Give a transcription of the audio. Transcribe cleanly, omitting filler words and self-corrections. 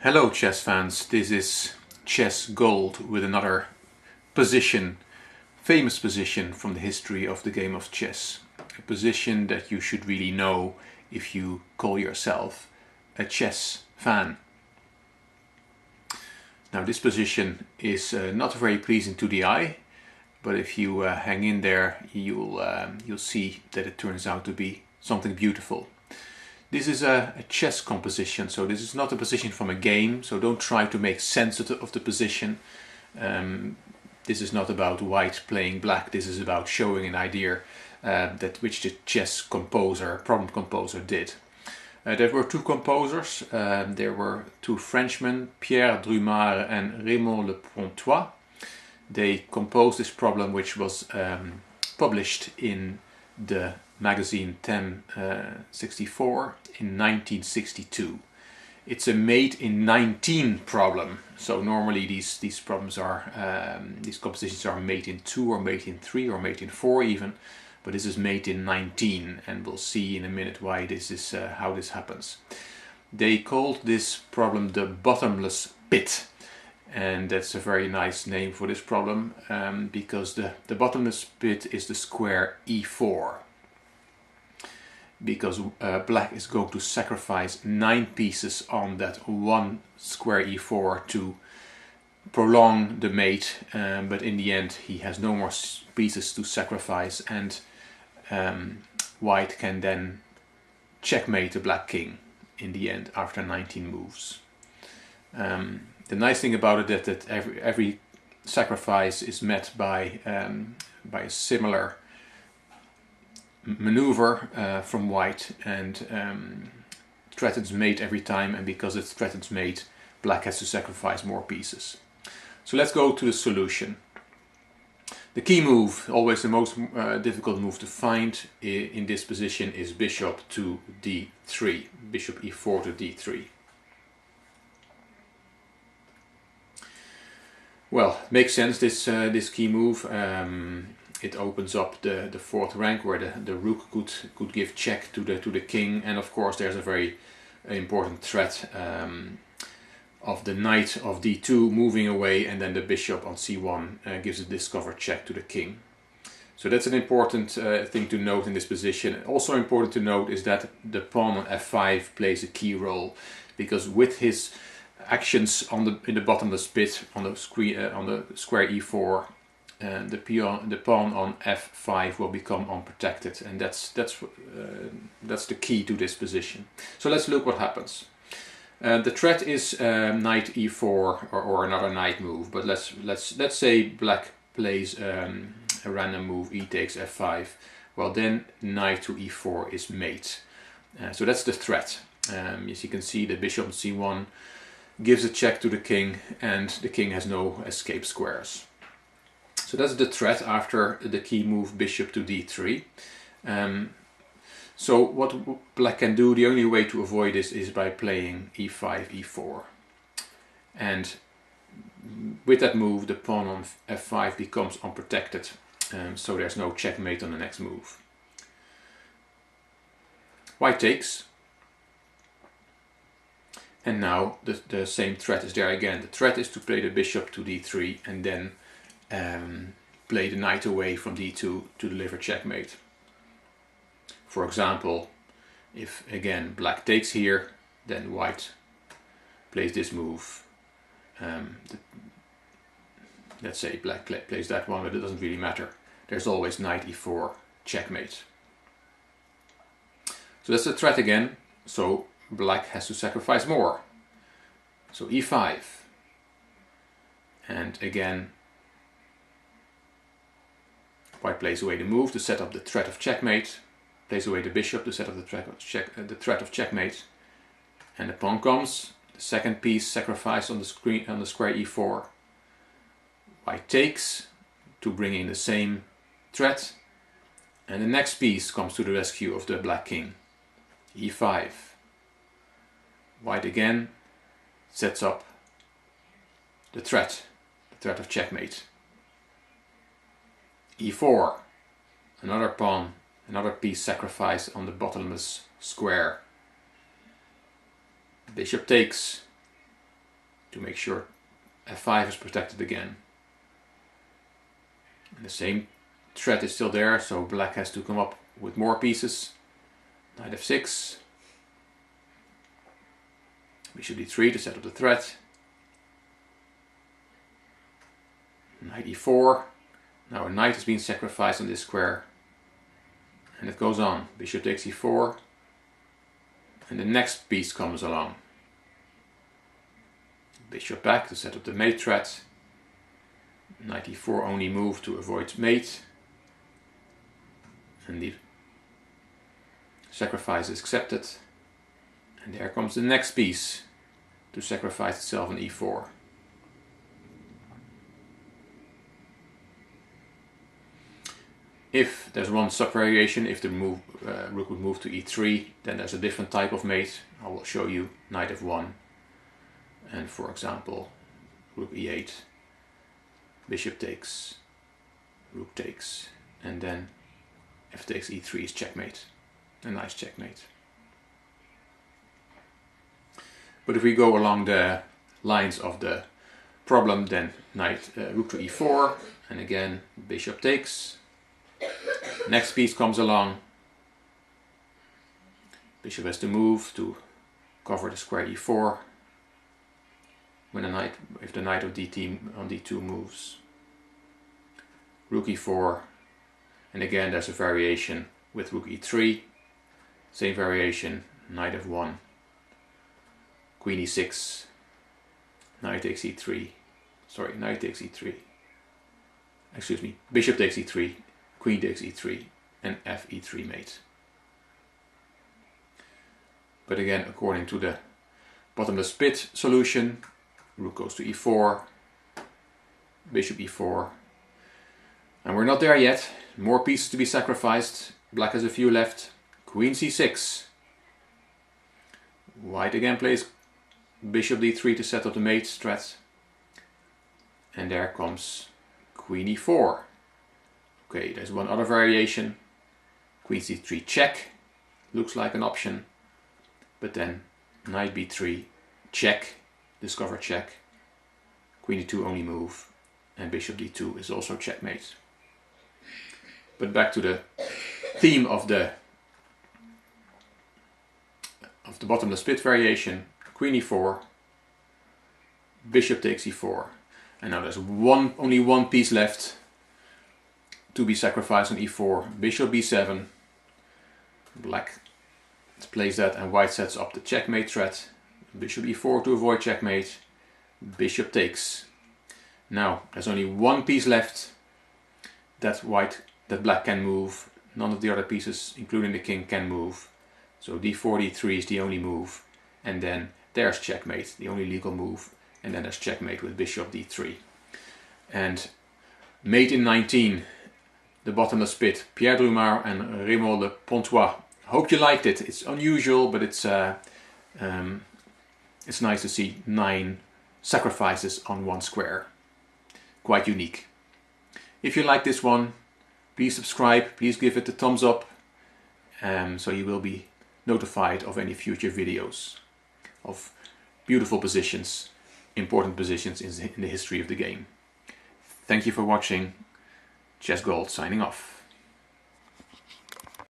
Hello chess fans, this is Chess Gold with another position, famous position from the history of the game of chess. A position that you should really know if you call yourself a chess fan. Now this position is not very pleasing to the eye, but if you hang in there you'll see that it turns out to be something beautiful. This is a chess composition, so this is not a position from a game, so don't try to make sense of the position. This is not about white playing black, this is about showing an idea which the chess composer, problem composer did. There were two composers, there were two Frenchmen, Pierre Drumare and Raymond Le Pontois. They composed this problem, which was published in the magazine Thème 64 in 1962. It's a mate in 19 problem. So normally these problems are these compositions are mate in 2 or mate in 3 or mate in 4 even, but this is mate in 19, and we'll see in a minute why this is how this happens. They called this problem the Bottomless Pit, and that's a very nice name for this problem because the bottomless pit is the square e4. Because black is going to sacrifice 9 pieces on that one square e4 to prolong the mate, but in the end he has no more pieces to sacrifice, and white can then checkmate the black king in the end after 19 moves. The nice thing about it is that every sacrifice is met by a similar maneuver from white, and threatens mate every time, and because it threatens mate, black has to sacrifice more pieces. So let's go to the solution. The key move, always the most difficult move to find in this position, is bishop to d3, bishop e4 to d3. Well, makes sense, this key move. It opens up the fourth rank where the rook could give check to the king, and of course there's a very important threat of the knight of d2 moving away, and then the bishop on c1 gives a discovered check to the king. So that's an important thing to note in this position. Also important to note is that the pawn on f5 plays a key role, because with his actions in the bottomless pit on the square e4, the pawn on f5 will become unprotected, and that's the key to this position. So let's look what happens. The threat is knight e4 or another knight move, but let's say black plays a random move, e takes f5. Well, then knight to e4 is mate. So that's the threat. As you can see, the bishop on c1 gives a check to the king, and the king has no escape squares. So that's the threat after the key move bishop to d3. So what black can do, the only way to avoid this is by playing e5, e4. And with that move, the pawn on f5 becomes unprotected, so there's no checkmate on the next move. White takes. And now the same threat is there again. The threat is to play the bishop to d3 and then play the knight away from d2 to deliver checkmate. For example, if again black takes here, then white plays this move. Let's say black plays that one, but it doesn't really matter. There's always knight e4 checkmate. So that's the threat again. So black has to sacrifice more. So e5. And again, white plays away the move to set up the threat of checkmate, plays away the bishop to set up the threat of checkmate, and the pawn comes, the second piece sacrificed on the square e4. White takes to bring in the same threat, and the next piece comes to the rescue of the black king, e5. White again sets up the threat of checkmate. e4, another pawn, another piece sacrificed on the bottomless square. Bishop takes, to make sure f5 is protected again. And the same threat is still there, so black has to come up with more pieces. Knight f6, bishop d3 to set up the threat, knight e4. Now a knight has been sacrificed on this square, and it goes on. Bishop takes e4, and the next piece comes along. Bishop back to set up the mate threat. Knight e4 only move to avoid mate, and the sacrifice is accepted. And there comes the next piece to sacrifice itself on e4. If there's one sub-variation, if the rook would move to e3, then there's a different type of mate. I will show you knight f1, and for example, rook e8, bishop takes, rook takes, and then f takes e3 is checkmate. A nice checkmate. But if we go along the lines of the problem, then rook to e4, and again bishop takes. Next piece comes along. Bishop has to move to cover the square e4 when if the knight of dt on d2 moves. Rook e4, and again there's a variation with rook e3. Same variation, knight f1, queen e6, knight takes e3, knight takes e3, excuse me, bishop takes e3, queen takes e3, and f e3 mate. But again, according to the bottomless pit solution, rook goes to e4, bishop e4, and we're not there yet. More pieces to be sacrificed. Black has a few left. Queen c6. White again plays bishop d3 to set up the mate strat. And there comes queen e4. Okay, there's one other variation. Queen c3 check. Looks like an option. But then knight b3 check. Discover check. Queen e2 only move. And bishop d2 is also checkmate. But back to the theme of the bottomless pit variation. Queen e4, bishop takes e4, and now there's only one piece left to be sacrificed on e4. Bishop b7. Black plays that, and white sets up the checkmate threat. Bishop e4 to avoid checkmate. Bishop takes. Now there's only one piece left that black can move. None of the other pieces, including the king, can move. So d4, d3 is the only move, and then there's checkmate, the only legal move, and then there's checkmate with bishop d3. And mate in 19, the bottomless pit, Pierre Drumard and Raymond Le Pontois. Hope you liked it. It's unusual, but it's nice to see 9 sacrifices on one square. Quite unique. If you like this one, please subscribe, please give it a thumbs up, so you will be notified of any future videos of beautiful positions, important positions in the history of the game. Thank you for watching. Chess Gold signing off.